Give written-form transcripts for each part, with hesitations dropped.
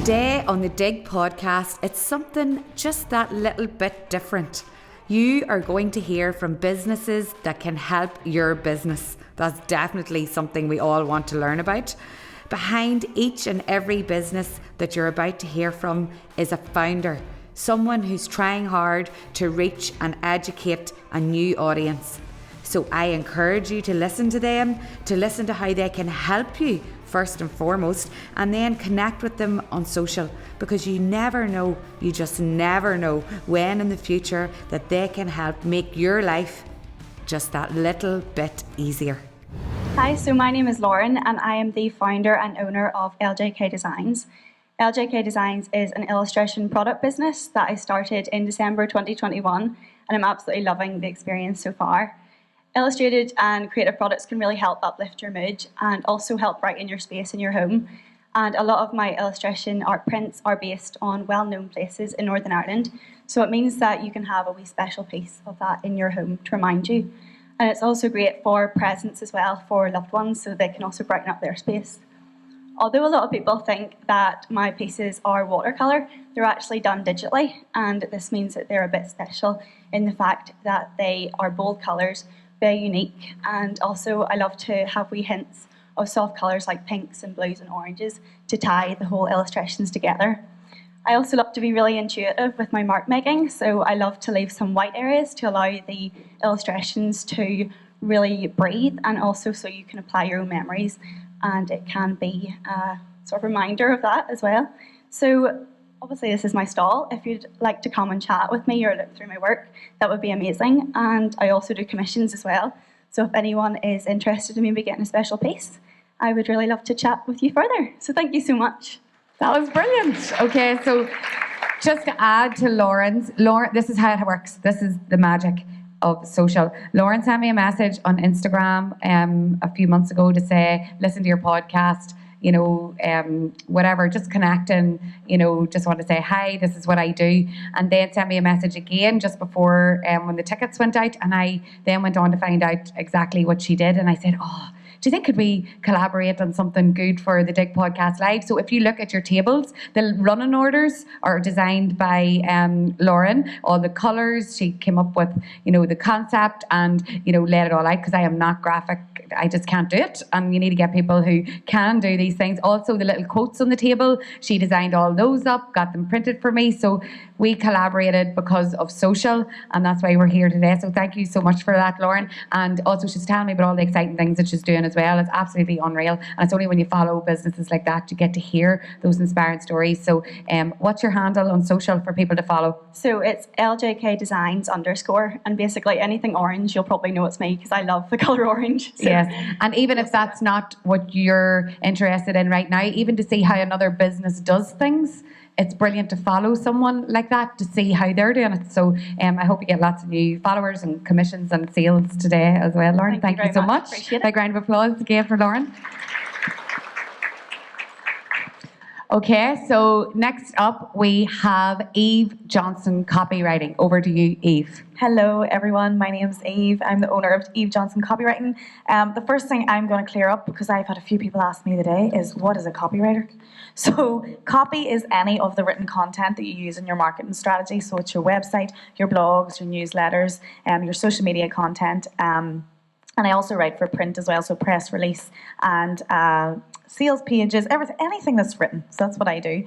Today on the Digg Podcast, it's something just that little bit different. You are going to hear from businesses that can help your business. That's definitely something we all want to learn about. Behind each and every business that you're about to hear from is a founder, someone who's trying hard to reach and educate a new audience. So I encourage you to listen to them, to listen to how they can help you first and foremost, and then connect with them on social, because you never know, you just never know when in the future that they can help make your life just that little bit easier. Hi, so my name is Lauren and I am the founder and owner of LJK Designs. LJK Designs is an illustration product business that I started in December 2021, and I'm absolutely loving the experience so far. Illustrated and creative products can really help uplift your mood and also help brighten your space in your home. And a lot of my illustration art prints are based on well-known places in Northern Ireland. So it means that you can have a wee special piece of that in your home to remind you. And it's also great for presents as well for loved ones, so they can also brighten up their space. Although a lot of people think that my pieces are watercolour, they're actually done digitally. And this means that they're a bit special in the fact that they are bold colours, very unique, and also I love to have wee hints of soft colours like pinks and blues and oranges to tie the whole illustrations together. I also love to be really intuitive with my mark making, so I love to leave some white areas to allow the illustrations to really breathe, and also so you can apply your own memories, and it can be a sort of reminder of that as well. So obviously this is my stall. If you'd like to come and chat with me or look through my work, that would be amazing. And I also do commissions as well. So if anyone is interested in maybe getting a special piece, I would really love to chat with you further. So thank you so much. That was brilliant. Okay, so just to add to Lauren, this is how it works. This is the magic of social. Lauren sent me a message on Instagram a few months ago to say, listen to your podcast, whatever, just connecting, just want to say, hi, this is what I do. And then sent me a message again just before when the tickets went out. And I then went on to find out exactly what she did. And I said, do you think could we collaborate on something good for the Digg Podcast Live? So if you look at your tables, the running orders are designed by Lauren. All the colours, she came up with, the concept and, laid it all out, because I am not graphic. I just can't do it. And you need to get people who can do these things. Also, the little quotes on the table, she designed all those up, got them printed for me. So we collaborated because of social, and that's why we're here today. So thank you so much for that, Lauren. And also, she's telling me about all the exciting things that she's doing as well. It's absolutely unreal. And it's only when you follow businesses like that you get to hear those inspiring stories. So what's your handle on social for people to follow? So it's LJK Designs _. And basically anything orange, you'll probably know it's me, because I love the colour orange. So. Yes. And even if that's not what you're interested in right now, even to see how another business does things, it's brilliant to follow someone like that to see how they're doing it. So I hope you get lots of new followers and commissions and sales today as well, Lauren. Thank you so much. Appreciate it. A round of applause again for Lauren. Okay, so next up we have Aoibh Johnson Copywriting. Over to you, Aoibh. Hello everyone, my name's Aoibh. I'm the owner of Aoibh Johnson Copywriting. The first thing I'm going to clear up, because I've had a few people ask me today, is what is a copywriter? So copy is any of the written content that you use in your marketing strategy. So it's your website, your blogs, your newsletters, your social media content. And I also write for print as well, so press release and sales pages, everything, anything that's written. So that's what I do.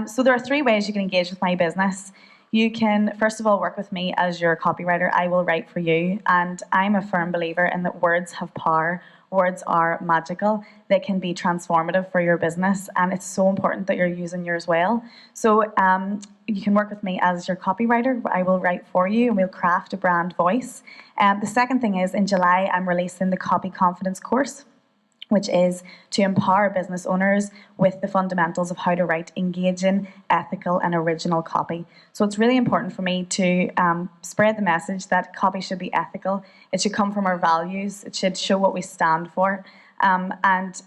So there are 3 ways you can engage with my business. You can, first of all, work with me as your copywriter. I will write for you. And I'm a firm believer in that words have power. Words are magical. They can be transformative for your business. And it's so important that you're using yours well. So you can work with me as your copywriter. I will write for you and we'll craft a brand voice. The second thing is, in July, I'm releasing the Copy Confidence course, which is to empower business owners with the fundamentals of how to write engaging, ethical and original copy. So it's really important for me to spread the message that copy should be ethical. It should come from our values. It should show what we stand for. And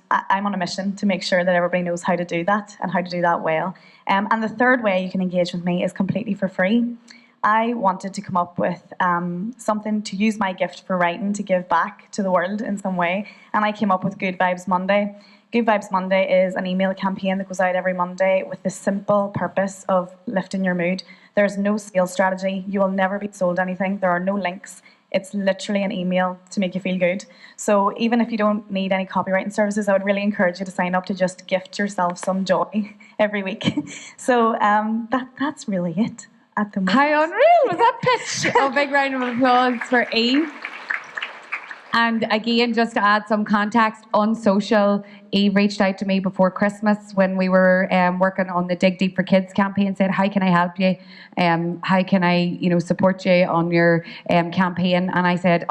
I'm on a mission to make sure that everybody knows how to do that and how to do that well. And the third way you can engage with me is completely for free. I wanted to come up with something to use my gift for writing to give back to the world in some way. And I came up with Good Vibes Monday. Good Vibes Monday is an email campaign that goes out every Monday with the simple purpose of lifting your mood. There's no sales strategy. You will never be sold anything. There are no links. It's literally an email to make you feel good. So even if you don't need any copywriting services, I would really encourage you to sign up to just gift yourself some joy every week. So that's really it at the moment. How unreal was that pitch? A big round of applause for Aoibh. And again, just to add some context, on social, Aoibh reached out to me before Christmas when we were working on the Dig for Kids campaign, said, how can I help you? How can I, support you on your campaign? And I said,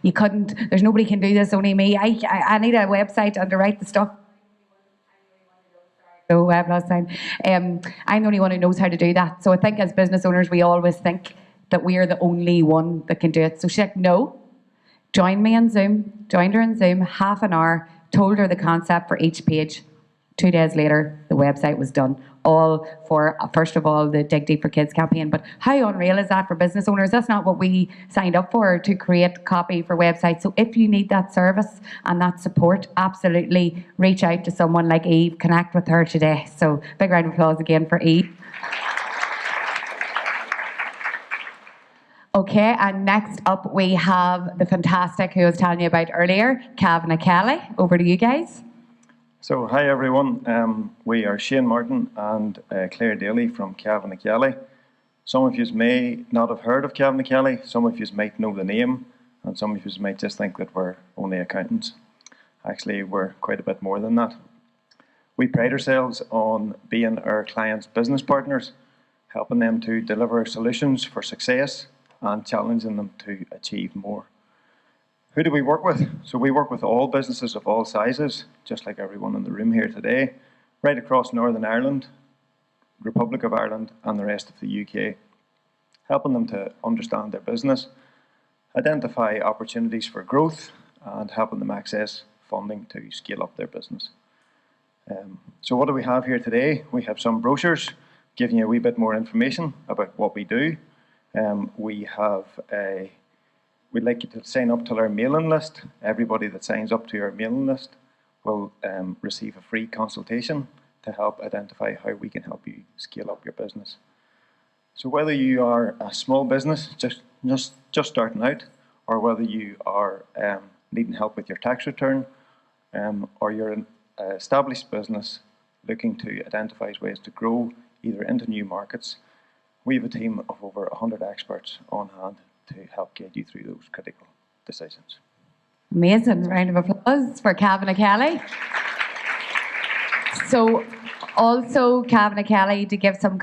you couldn't, there's nobody can do this, only me. I need a website and to write the stuff. I'm the only one who knows how to do that. So I think as business owners, we always think that we are the only one that can do it. So she's like, no. Joined me on Zoom, joined her on Zoom, half an hour, told her the concept for each page. 2 days later, the website was done. All for, first of all, the Dig for Kids campaign. But how unreal is that for business owners? That's not what we signed up for, to create copy for websites. So if you need that service and that support, absolutely reach out to someone like Aoibh, connect with her today. So big round of applause again for Aoibh. Okay, and next up we have the fantastic, who I was telling you about earlier, CavanaghKelly. Over to you guys. So, hi everyone. We are Shane Martin and Claire Daly from CavanaghKelly. Some of you may not have heard of CavanaghKelly, some of you might know the name, and some of you might just think that we're only accountants. Actually, we're quite a bit more than that. We pride ourselves on being our clients' business partners, helping them to deliver solutions for success and challenging them to achieve more. Who do we work with? So we work with all businesses of all sizes, just like everyone in the room here today, right across Northern Ireland, Republic of Ireland, and the rest of the UK, helping them to understand their business, identify opportunities for growth, and helping them access funding to scale up their business. So what do we have here today? We have some brochures giving you a wee bit more information about what we do. We'd like you to sign up to our mailing list. Everybody that signs up to our mailing list will receive a free consultation to help identify how we can help you scale up your business. So whether you are a small business just starting out, or whether you are needing help with your tax return, or you're an established business looking to identify ways to grow either into new markets, we have a team of over 100 experts on hand to help get you through those critical decisions. Amazing. Round of applause for CavanaghKelly. So also CavanaghKelly, to give some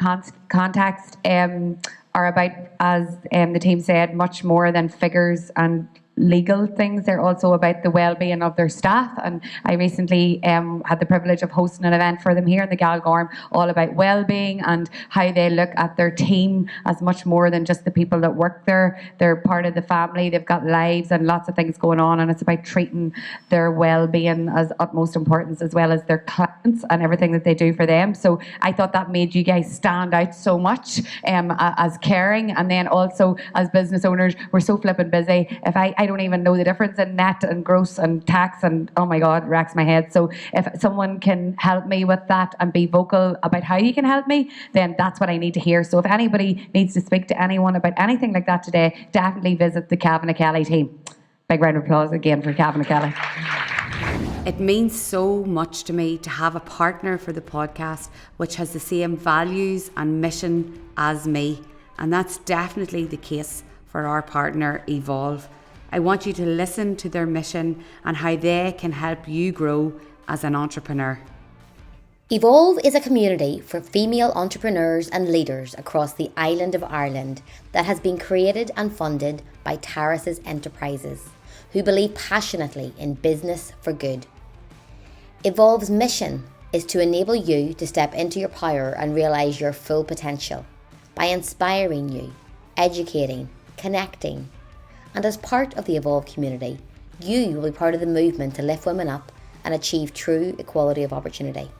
context, are about, as the team said, much more than figures and legal things. They're also about the well-being of their staff, and I recently had the privilege of hosting an event for them here in the Galgorm, all about well-being and how they look at their team as much more than just the people that work there. They're part of the family, they've got lives and lots of things going on, and it's about treating their well-being as utmost importance, as well as their clients and everything that they do for them. So I thought that made you guys stand out so much as caring, and then also as business owners, we're so flipping busy. If I don't even know the difference in net and gross and tax, and oh my God, racks my head. So if someone can help me with that and be vocal about how you can help me, then that's what I need to hear. So if anybody needs to speak to anyone about anything like that today, definitely visit the CavanaghKelly team. Big round of applause again for CavanaghKelly. It means so much to me to have a partner for the podcast which has the same values and mission as me, and that's definitely the case for our partner Evolve. I want you to listen to their mission and how they can help you grow as an entrepreneur. Evolve is a community for female entrepreneurs and leaders across the island of Ireland that has been created and funded by Taris's Enterprises, who believe passionately in business for good. Evolve's mission is to enable you to step into your power and realise your full potential by inspiring you, educating, connecting. And as part of the Evolve community, you will be part of the movement to lift women up and achieve true equality of opportunity.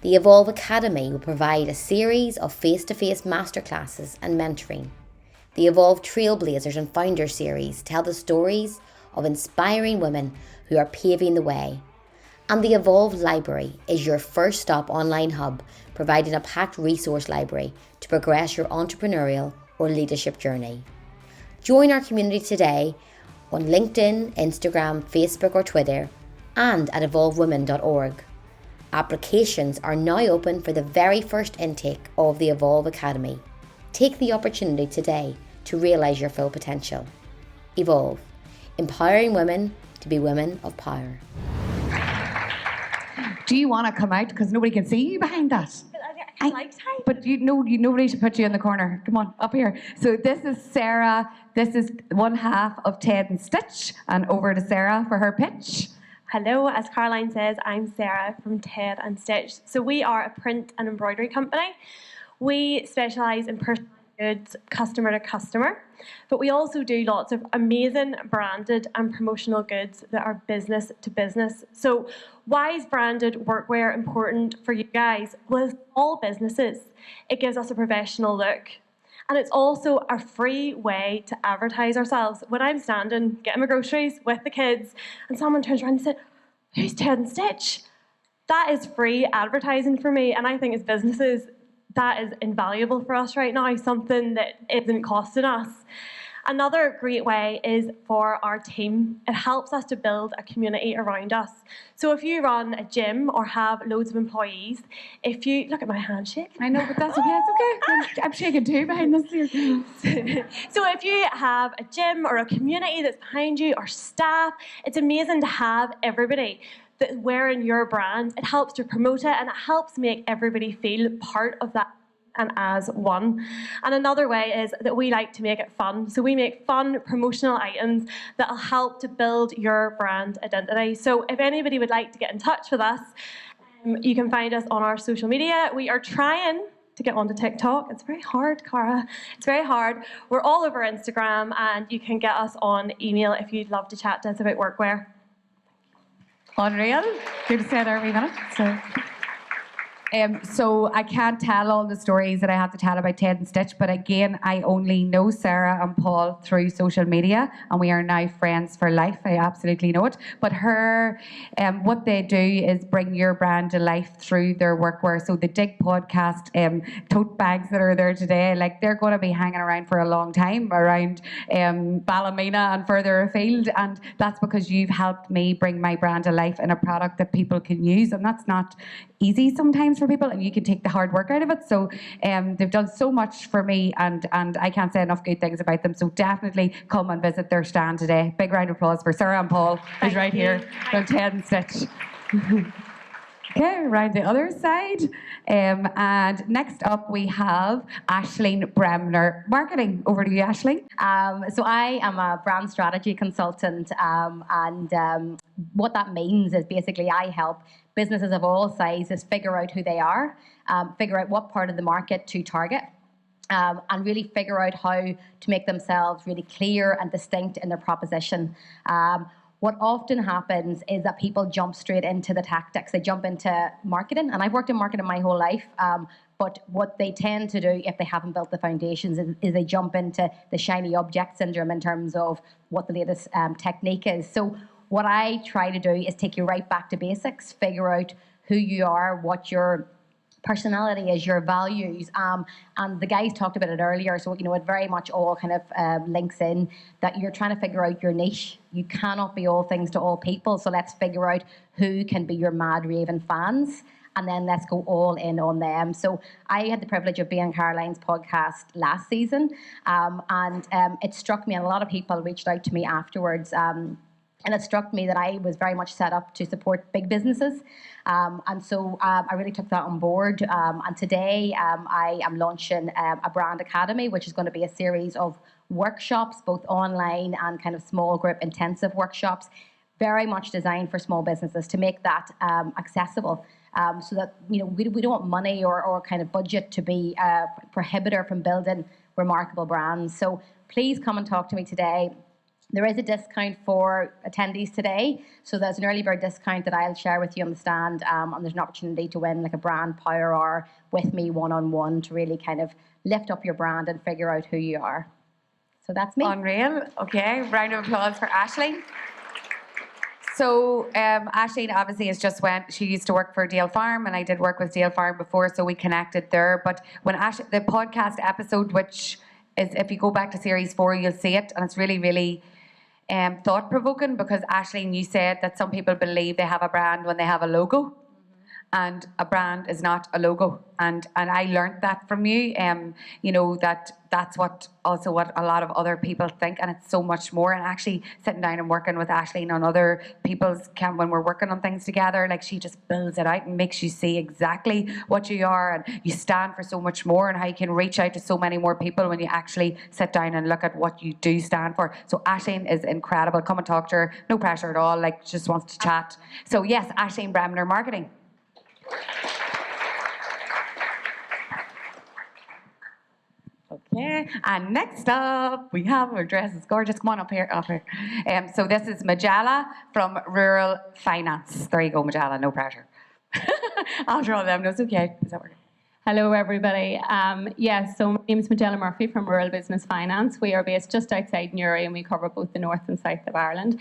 The Evolve Academy will provide a series of face-to-face masterclasses and mentoring. The Evolve Trailblazers and Founders series tell the stories of inspiring women who are paving the way. And the Evolve Library is your first stop online hub, providing a packed resource library to progress your entrepreneurial or leadership journey. Join our community today on LinkedIn, Instagram, Facebook or Twitter, and at evolvewomen.org. Applications are now open for the very first intake of the Evolve Academy. Take the opportunity today to realise your full potential. Evolve, empowering women to be women of power. Do you want to come out? Because nobody can see you behind that. I like time. But nobody should put you in the corner. Come on, up here. So this is Sarah. This is one half of Ted and Stitch. And over to Sarah for her pitch. Hello, as Caroline says, I'm Sarah from Ted and Stitch. So we are a print and embroidery company. We specialise in personal goods, customer to customer, but we also do lots of amazing branded and promotional goods that are business to business. So why is branded workwear important for you guys? Well, it's all businesses. It gives us a professional look. And it's also a free way to advertise ourselves. When I'm standing getting my groceries with the kids and someone turns around and said, "Who's Ted and Stitch?" That is free advertising for me. And I think as businesses, that is invaluable for us right now, something that isn't costing us. Another great way is for our team. It helps us to build a community around us. So if you run a gym or have loads of employees, if you look at my handshake. I know, but that's okay. It's okay. I'm shaking too behind this here. So if you have a gym or a community that's behind you or staff, it's amazing to have everybody that's wearing your brand. It helps to promote it and it helps make everybody feel part of that and as one. And another way is that we like to make it fun. So we make fun promotional items that'll help to build your brand identity. So if anybody would like to get in touch with us, you can find us on our social media. We are trying to get onto TikTok. It's very hard, Cara. It's very hard. We're all over Instagram and you can get us on email if you'd love to chat to us about workwear. Unreal. Good to say there every minute. So I can't tell all the stories that I have to tell about Ted and Stitch, but again, I only know Sarah and Paul through social media, and we are now friends for life. I absolutely know it. But what they do is bring your brand to life through their workwear. So the Digg Podcast tote bags that are there today, like they're going to be hanging around for a long time around Ballymena and further afield, and that's because you've helped me bring my brand to life in a product that people can use, and that's not easy sometimes for people, and you can take the hard work out of it. So they've done so much for me, and I can't say enough good things about them. So definitely come and visit their stand today. Big round of applause for Sarah and Paul, who's right here from Ted and Stitch. Okay, around the other side. And next up we have Aisling Bremner, marketing. Over to you, Aisling. So I am a brand strategy consultant, and what that means is basically I help businesses of all sizes figure out who they are, figure out what part of the market to target, and really figure out how to make themselves really clear and distinct in their proposition. What often happens is that people jump straight into the tactics. They jump into marketing, and I've worked in marketing my whole life, but what they tend to do if they haven't built the foundations is they jump into the shiny object syndrome in terms of what the latest technique is. So what I try to do is take you right back to basics, figure out who you are, what your personality is, your values, and the guys talked about it earlier, so it very much all kind of links in that you're trying to figure out your niche. You cannot be all things to all people, so let's figure out who can be your mad raving fans, and then let's go all in on them. So I had the privilege of being on Caroline's podcast last season, and it struck me, and a lot of people reached out to me afterwards, and it struck me that I was very much set up to support big businesses. And so I really took that on board. And today I am launching a brand academy, which is going to be a series of workshops, both online and kind of small group intensive workshops, very much designed for small businesses to make that accessible. So that, we don't want money or kind of budget to be a prohibitor from building remarkable brands. So please come and talk to me today. There is a discount for attendees today, so there's an early bird discount that I'll share with you on the stand, and there's an opportunity to win like a brand power hour with me one-on-one to really kind of lift up your brand and figure out who you are. So that's me. Unreal. Okay, round of applause for Aisling. So Aisling obviously has just went. She used to work for Dale Farm, and I did work with Dale Farm before, so we connected there. But when the podcast episode, which is if you go back to series 4, you'll see it, and it's really, really thought provoking because Aisling, you said that some people believe they have a brand when they have a logo. And a brand is not a logo, and I learned that from you. You know that's what a lot of other people think, and it's so much more. And actually, sitting down and working with Aisling on other people's when we're working on things together, like she just builds it out and makes you see exactly what you are, and you stand for so much more, and how you can reach out to so many more people when you actually sit down and look at what you do stand for. So Aisling is incredible. Come and talk to her. No pressure at all. Like just wants to chat. So yes, Aisling Bremner, marketing. Okay, and next up we have, her dress is gorgeous. Come on up here. So this is Majella from Rural Finance. There you go, Majella, no pressure. I'll draw them, no, it's okay. Is that working? Hello, everybody. So my name is Majella Murphy from Rural Business Finance. We are based just outside Newry, and we cover both the north and south of Ireland.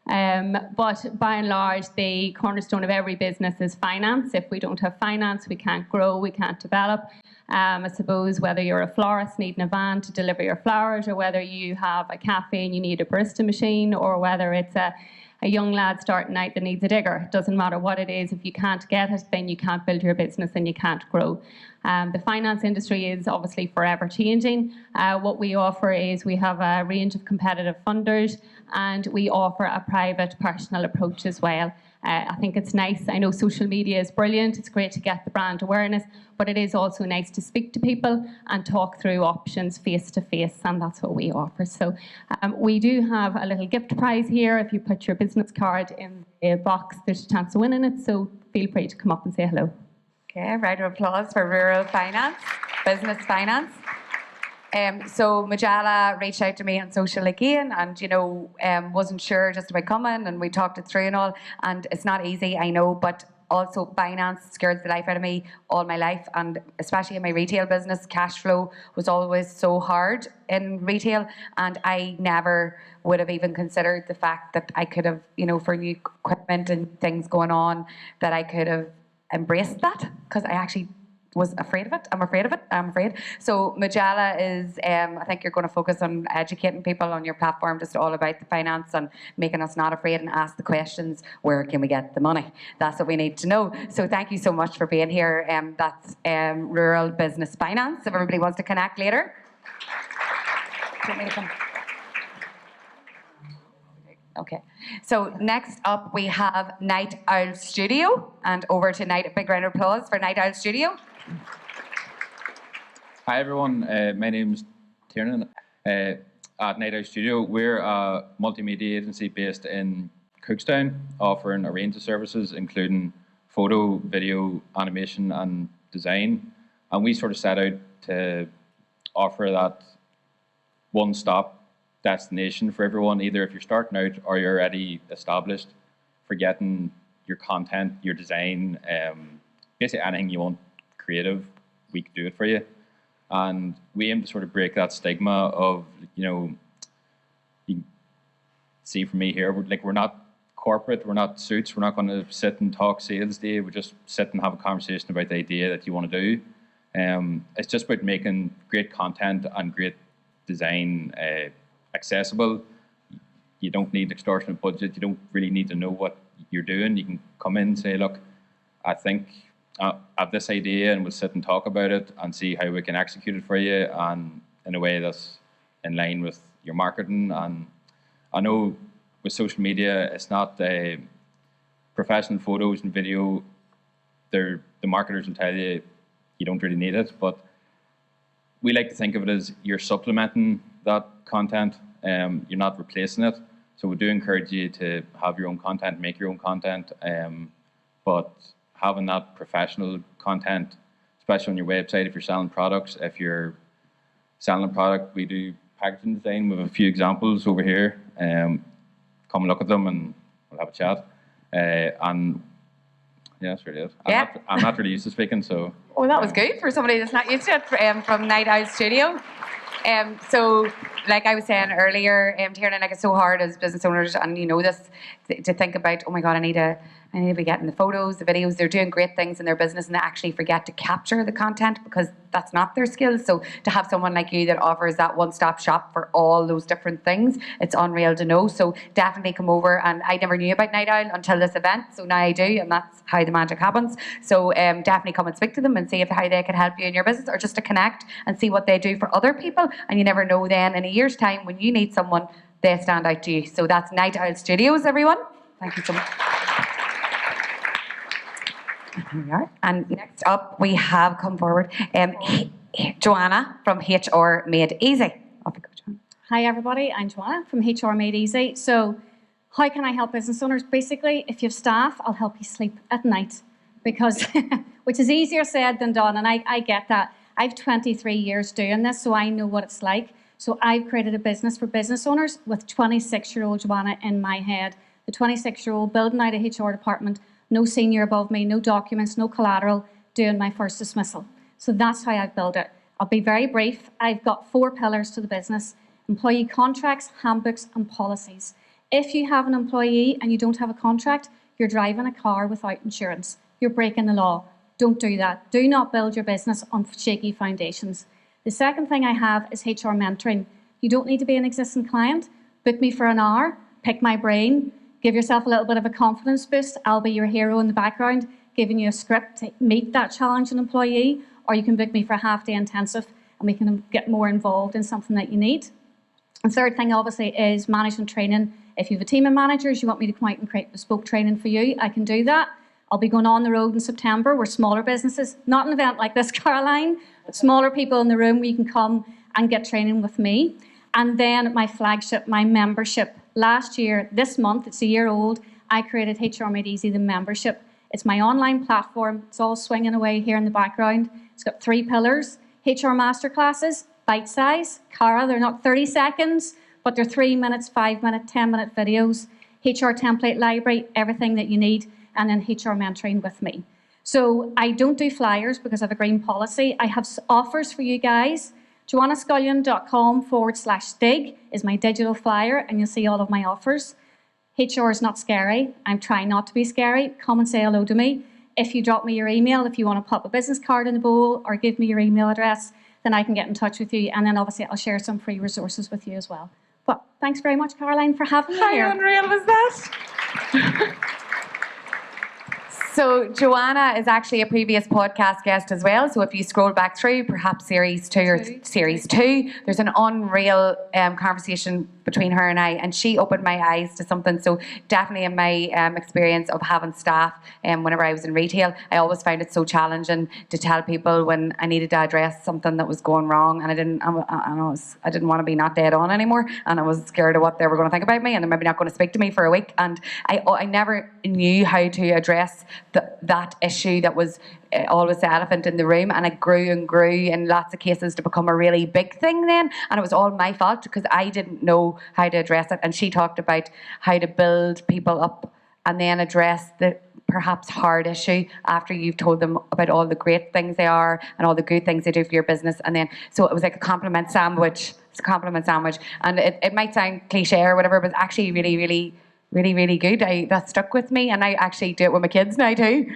But by and large, the cornerstone of every business is finance. If we don't have finance, we can't grow, we can't develop. I suppose whether you're a florist needing a van to deliver your flowers, or whether you have a cafe and you need a barista machine, or whether it's a young lad starting out that needs a digger. It doesn't matter what it is. If you can't get it, then you can't build your business and you can't grow. The finance industry is obviously forever changing. What we offer is we have a range of competitive funders, and we offer a private personal approach as well. I think it's nice. I know social media is brilliant. It's great to get the brand awareness, but it is also nice to speak to people and talk through options face to face, and that's what we offer. So we do have a little gift prize here. If you put your business card in the box, there's a chance of winning it, so feel free to come up and say hello. Okay, round of applause for Rural Finance, Business Finance. So Majella reached out to me on social again, and wasn't sure just about coming, and we talked it through and all. And it's not easy, I know, but also finance scares the life out of me all my life, and especially in my retail business, cash flow was always so hard in retail, and I never would have even considered the fact that I could have, for new equipment and things going on, that I could have embraced that, because I actually was afraid of it. I'm afraid. So Majella is, I think you're going to focus on educating people on your platform, just all about the finance and making us not afraid and ask the questions, where can we get the money? That's what we need to know. So thank you so much for being here. That's Rural Business Finance. If everybody wants to connect later. Do you want me to come? Okay. So next up we have Nightowl Studio, and over to big round of applause for Nightowl Studio. Hi everyone, my name's Tiernan. At Nightowl Studio, we're a multimedia agency based in Cookstown, offering a range of services including photo, video, animation and design. And we sort of set out to offer that one-stop destination for everyone, either if you're starting out or you're already established, for getting your content, your design, basically anything you want creative, we can do it for you. And we aim to sort of break that stigma of, you can see from me here, we're not corporate, we're not suits, we're not going to sit and talk sales day, we just sit and have a conversation about the idea that you want to do. It's just about making great content and great design accessible. You don't need extortionate budget, you don't really need to know what you're doing. You can come in and say, look, I think I have this idea, and we'll sit and talk about it and see how we can execute it for you, and in a way that's in line with your marketing. And I know with social media, it's not professional photos and video. The marketers will tell you you don't really need it, but we like to think of it as you're supplementing that content. You're not replacing it. So we do encourage you to have your own content, make your own content, but having that professional content, especially on your website, if you're selling products, if you're selling a product, we do packaging design. We have a few examples over here. Come look at them and we'll have a chat. And yeah, that's really it. I'm not really used to speaking, so. Oh, that was good for somebody that's not used to it, from Nightowl Studio. So like I was saying earlier, Tiernan, like it's so hard as business owners, and you know this, to think about, oh my God, I need to be getting the photos, the videos. They're doing great things in their business and they actually forget to capture the content because that's not their skill. So to have someone like you that offers that one-stop shop for all those different things, it's unreal to know. So definitely come over. And I never knew about Nightowl until this event, so now I do, and that's how the magic happens. So definitely come and speak to them and see how they can help you in your business, or just to connect and see what they do for other people. And you never know then, in a year's time, when you need someone, they stand out to you. So that's Nightowl Studios, everyone. Thank you so much. Here we are. And next up, we have come forward Joanna from HR Made Easy. Off you go, Joanna. Hi everybody, I'm Joanna from HR Made Easy. So how can I help business owners? Basically, if you have staff, I'll help you sleep at night, because which is easier said than done, and I get that. I've 23 years doing this, so I know what it's like. So I've created a business for business owners with 26-year-old Joanna in my head. The 26-year-old building out a HR department, no senior above me, no documents, no collateral, doing my first dismissal. So that's how I've built it. I'll be very brief. I've got 4 pillars to the business: employee contracts, handbooks, and policies. If you have an employee and you don't have a contract, you're driving a car without insurance. You're breaking the law. Don't do that. Do not build your business on shaky foundations. The second thing I have is HR mentoring. You don't need to be an existing client. Book me for an hour, pick my brain, give yourself a little bit of a confidence boost. I'll be your hero in the background, giving you a script to meet that challenging employee, or you can book me for a half-day intensive and we can get more involved in something that you need. And third thing, obviously, is management training. If you have a team of managers, you want me to come out and create bespoke training for you, I can do that. I'll be going on the road in September. We're smaller businesses, not an event like this, Caroline, but smaller people in the room where you can come and get training with me. And then my flagship, my membership. Last year, this month, it's a year old, I created HR Made Easy, the membership. It's my online platform. It's all swinging away here in the background. It's got 3 pillars: HR masterclasses, bite size. Cara, they're not 30 seconds, but they're 3 minutes, 5 minute, 10-minute videos. HR template library, everything that you need, and then HR mentoring with me. So I don't do flyers because I have a green policy. I have offers for you guys. JoannaScullion.com/Digg is my digital flyer, and you'll see all of my offers. HR is not scary. I'm trying not to be scary. Come and say hello to me. If you drop me your email, if you want to pop a business card in the bowl or give me your email address, then I can get in touch with you. And then obviously I'll share some free resources with you as well. But thanks very much, Caroline, for having me here. How unreal was that? So Joanna is actually a previous podcast guest as well. So if you scroll back through, perhaps series 2 or series 2, there's an unreal conversation between her and I, and she opened my eyes to something. So definitely in my experience of having staff, whenever I was in retail, I always found it so challenging to tell people when I needed to address something that was going wrong, and I didn't want to be not dead on anymore, and I was scared of what they were going to think about me, and they're maybe not going to speak to me for a week, and I never knew how to address that issue that was always the elephant in the room, and it grew and grew in lots of cases to become a really big thing then, and it was all my fault because I didn't know how to address it. And she talked about how to build people up and then address the perhaps hard issue after you've told them about all the great things they are and all the good things they do for your business. And then so it was like a compliment sandwich. It's a compliment sandwich, and it might sound cliche or whatever, but it's actually really good. That stuck with me, and I actually do it with my kids now too.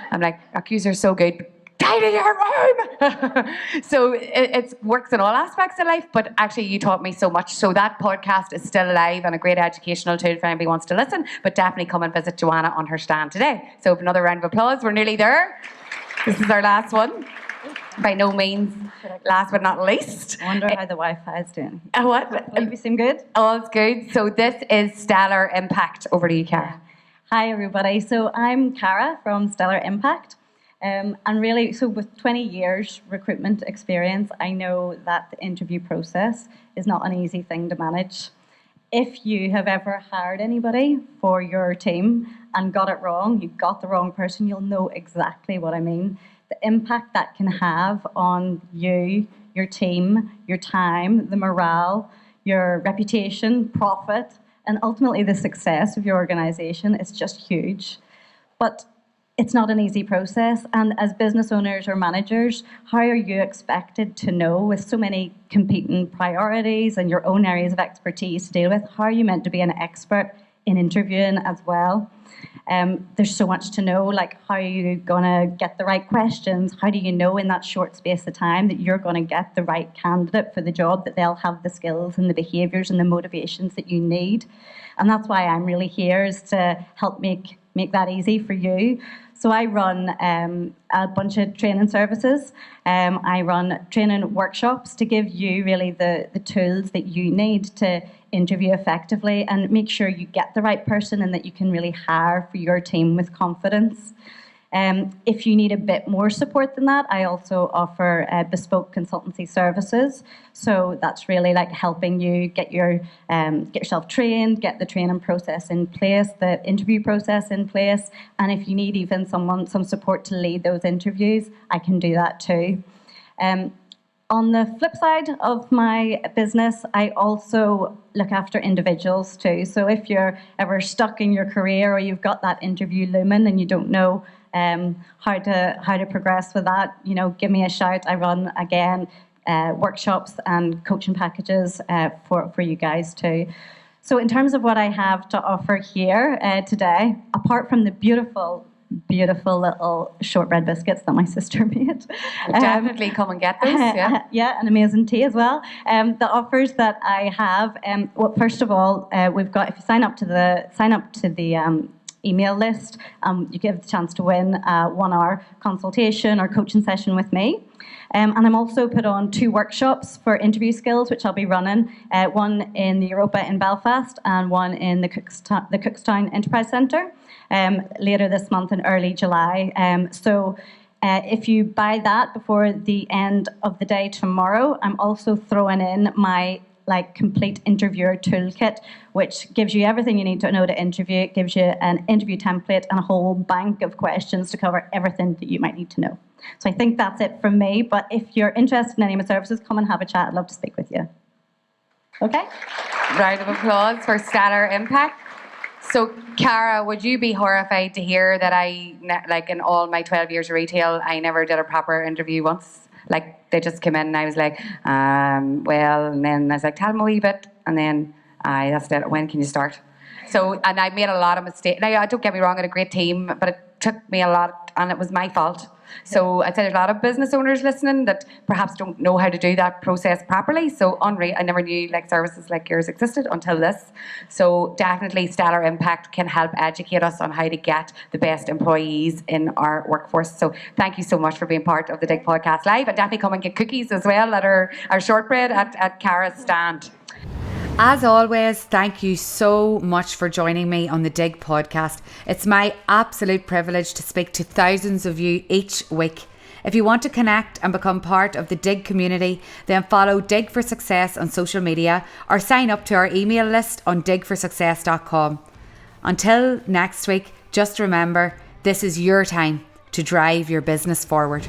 I'm like, "Yous are so good. Tidy your room." So it works in all aspects of life, but actually you taught me so much. So that podcast is still alive and a great educational tool if anybody wants to listen. But definitely come and visit Joanna on her stand today. So another round of applause. We're nearly there. This is our last one. By no means last but not least. I wonder how the Wi-Fi is doing. What? Will you seem good? All is good. So this is Stellar Impact. Over to you, Cara. Hi, everybody. So I'm Cara from Stellar Impact. And really, so with 20 years recruitment experience, I know that the interview process is not an easy thing to manage. If you have ever hired anybody for your team and got it wrong, you got the wrong person, you'll know exactly what I mean. The impact that can have on you, your team, your time, the morale, your reputation, profit, and ultimately the success of your organization is just huge. But it's not an easy process. And as business owners or managers, how are you expected to know, with so many competing priorities and your own areas of expertise to deal with, how are you meant to be an expert in interviewing as well? There's so much to know, like how are you going to get the right questions? How do you know in that short space of time that you're going to get the right candidate for the job, that they'll have the skills and the behaviours and the motivations that you need? And that's why I'm really here, is to help make that easy for you. So I run a bunch of training services. I run training workshops to give you really the tools that you need to interview effectively and make sure you get the right person and that you can really hire for your team with confidence. If you need a bit more support than that, I also offer bespoke consultancy services. So that's really like helping you get yourself trained, get the training process in place, the interview process in place. And if you need even some support to lead those interviews, I can do that too. On the flip side of my business, I also look after individuals too. So if you're ever stuck in your career or you've got that interview looming and you don't know how to progress with that, give me a shout. I run, again, workshops and coaching packages for you guys too. So in terms of what I have to offer here today, apart from the beautiful little shortbread biscuits that my sister made. Definitely come and get those. Yeah, yeah, and amazing tea as well. The offers that I have, well, first of all, we've got, if you sign up to the email list, you give the chance to win a 1-hour consultation or coaching session with me. And I'm also put on 2 workshops for interview skills, which I'll be running, one in the Europa in Belfast and one in the Cookstown Enterprise Centre later this month in early July. So if you buy that before the end of the day tomorrow, I'm also throwing in my complete interviewer toolkit, which gives you everything you need to know to interview. It gives you an interview template and a whole bank of questions to cover everything that you might need to know. So I think that's it from me. But if you're interested in any of my services, come and have a chat. I'd love to speak with you. Okay? Round of applause for Stellar Impact. So, Cara, would you be horrified to hear that in all my 12 years of retail, I never did a proper interview once? They just came in and I was like, well, and then I was like, tell them a wee bit. And then, that's it. When can you start? So, and I made a lot of mistakes. Now, don't get me wrong, I had a great team, but it took me a lot, and it was my fault. So I'd say there's a lot of business owners listening that perhaps don't know how to do that process properly. So I never knew services like yours existed until this. So definitely Stellar Impact can help educate us on how to get the best employees in our workforce. So thank you so much for being part of the Digg Podcast Live, and definitely come and get cookies as well at our shortbread at Cara's stand. As always, thank you so much for joining me on the Digg Podcast. It's my absolute privilege to speak to thousands of you each week. If you want to connect and become part of the Digg community, then follow Digg for Success on social media or sign up to our email list on diggforsuccess.com. Until next week, just remember, this is your time to drive your business forward.